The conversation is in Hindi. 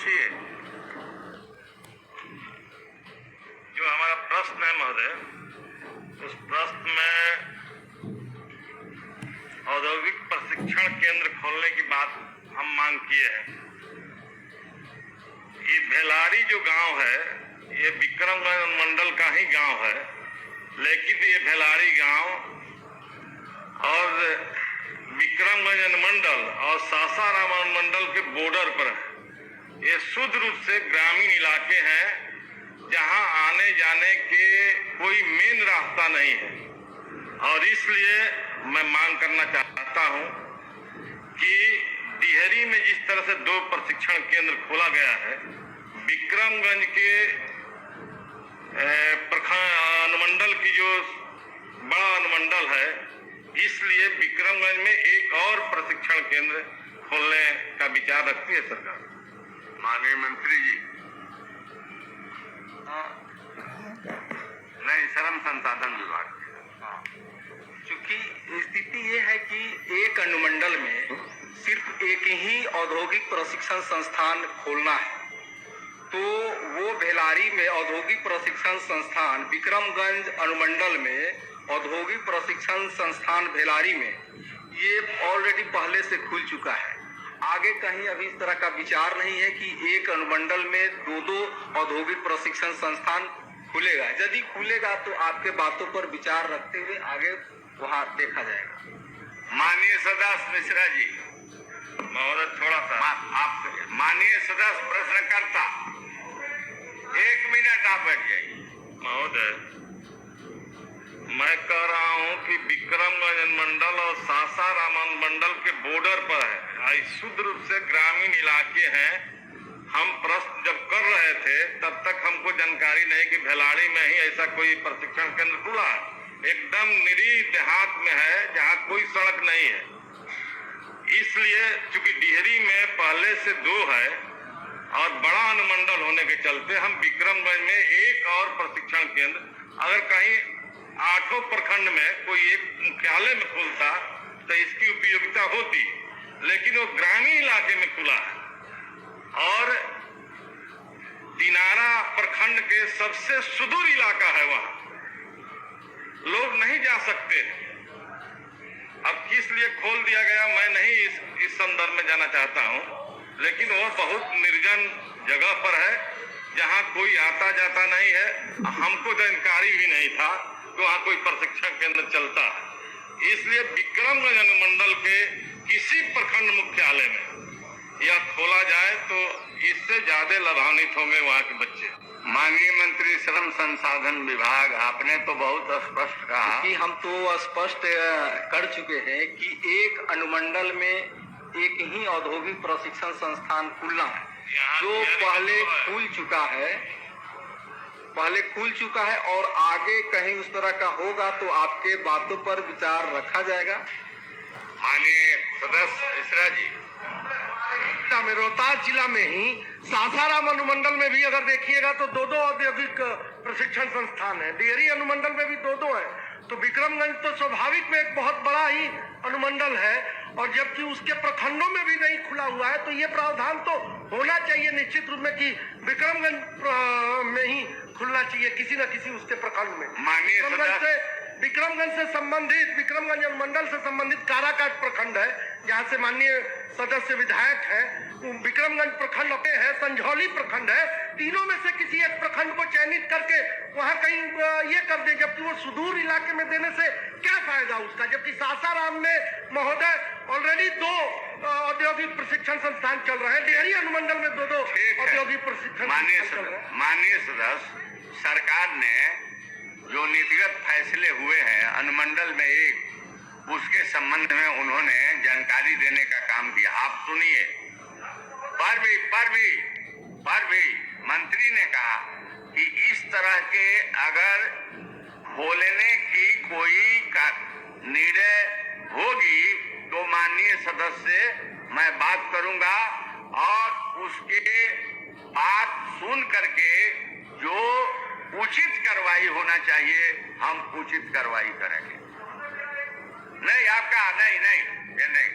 पूछिए। जो हमारा प्रश्न है महोदय, उस प्रश्न में औद्योगिक प्रशिक्षण केंद्र खोलने की बात हम मांग किए हैं। ये भेलारी जो गांव है, ये विक्रमगंज मंडल का ही गांव है, लेकिन ये भेलारी गांव और विक्रमगंज अनुमंडल और सासाराम अनुमंडल के बॉर्डर पर है। ये शुद्ध रूप से ग्रामीण इलाके हैं, जहां आने जाने के कोई मेन रास्ता नहीं है। और इसलिए मैं मांग करना चाहता हूं कि डिहरी में जिस तरह से 2 प्रशिक्षण केंद्र खोला गया है, विक्रमगंज के अनुमंडल की जो बड़ा अनुमंडल है, इसलिए विक्रमगंज में एक और प्रशिक्षण केंद्र खोलने का विचार रखती है सरकार। माननीय मंत्री जी, नहीं, श्रम संसाधन विभाग। क्योंकि स्थिति ये है कि एक अनुमंडल में सिर्फ एक ही औद्योगिक प्रशिक्षण संस्थान खोलना है, तो वो भेलारी में औद्योगिक प्रशिक्षण संस्थान, विक्रमगंज अनुमंडल में औद्योगिक प्रशिक्षण संस्थान भेलारी में ये ऑलरेडी पहले से खुल चुका है। आगे कहीं अभी इस तरह का विचार नहीं है कि एक अनुमंडल में 2 औद्योगिक प्रशिक्षण संस्थान खुलेगा। यदि खुलेगा तो आपके बातों पर विचार रखते हुए आगे वहां देखा जाएगा। माननीय सदस्य मिश्रा जी, महोदय थोड़ा सा आप माननीय सदस्य प्रश्नकर्ता, 1 मिनट आप बैठ जाइए। महोदय, मैं कह रहा हूं कि विक्रमगंज अनुमंडल और सासाराम अनुमंडल के बॉर्डर पर है, शुद्ध रूप से ग्रामीण इलाके हैं। हम प्रश्न जब कर रहे थे तब तक हमको जानकारी नहीं कि भेलाड़ी में ही ऐसा कोई प्रशिक्षण केंद्र खुला है। एकदम निरीह देहात में है, जहाँ कोई सड़क नहीं है। इसलिए चूंकि डिहरी में पहले से 2 है और बड़ा अनुमंडल होने के चलते हम विक्रमगंज में एक और प्रशिक्षण केंद्र, अगर कहीं 8 प्रखंड में कोई एक मुख्यालय में खुलता तो इसकी उपयोगिता होती, लेकिन वो ग्रामीण इलाके में खुला है और दिनारा प्रखंड के सबसे सुदूर इलाका है, वहां लोग नहीं जा सकते। अब किस लिए खोल दिया गया मैं नहीं इस संदर्भ में जाना चाहता हूं, लेकिन वो बहुत निर्जन जगह पर है, जहां कोई आता जाता नहीं है। हमको जानकारी भी नहीं था कि वहां कोई प्रशिक्षण केंद्र चलता है। इसलिए विक्रमगंज अनुमंडल के किसी प्रखंड मुख्यालय में यह खोला जाए तो इससे ज्यादा लाभान्वित होंगे वहां के बच्चे। माननीय मंत्री श्रम संसाधन विभाग, आपने तो बहुत स्पष्ट कहा कि हम तो स्पष्ट कर चुके हैं कि एक अनुमंडल में एक ही औद्योगिक प्रशिक्षण संस्थान खुलना है, जो पहले खुल चुका है और आगे कहीं उस तरह का होगा तो आपके बातों पर विचार रखा जाएगा। माननीय सदस्य मिश्रा जी, में रोहतास जिला में ही सासाराम अनुमंडल में भी अगर देखिएगा तो 2 औद्योगिक प्रशिक्षण संस्थान है। डिहरी अनुमंडल में भी 2 है, तो विक्रमगंज तो स्वाभाविक में एक बहुत बड़ा ही अनुमंडल है, और जबकि उसके प्रखंडों में भी नहीं खुला हुआ है, तो ये प्रावधान तो होना चाहिए निश्चित रूप में कि विक्रमगंज में ही खुलना चाहिए किसी न किसी उसके प्रखंड में। विक्रमगंज से संबंधित, विक्रमगंज अनुमंडल से संबंधित काराकाट प्रखंड है, जहाँ से माननीय सदस्य विधायक है। विक्रमगंज प्रखंड है, संझौली प्रखंड है, तीनों में से किसी एक प्रखंड को चयनित करके वहाँ कहीं ये कर दे, जबकि वो सुदूर इलाके में देने से क्या फायदा उसका। जबकि सासाराम में महोदय ऑलरेडी 2 औद्योगिक प्रशिक्षण संस्थान चल रहे हैं, डिहरी अनुमंडल में 2 औद्योगिक प्रशिक्षण संस्थान चल रहे हैं। माननीय सदस्य, सरकार ने जो नीतिगत फैसले हुए हैं अनुमंडल में एक, उसके संबंध में उन्होंने जानकारी देने का काम किया। आप सुनिए, पर भी मंत्री ने कहा कि इस तरह के अगर खोलने की कोई निर्णय होगी तो माननीय सदस्य से मैं बात करूंगा और उसके बात सुन करके जो उचित कार्रवाई होना चाहिए हम उचित कार्रवाई करेंगे। नहीं आपका नहीं, ये नहीं।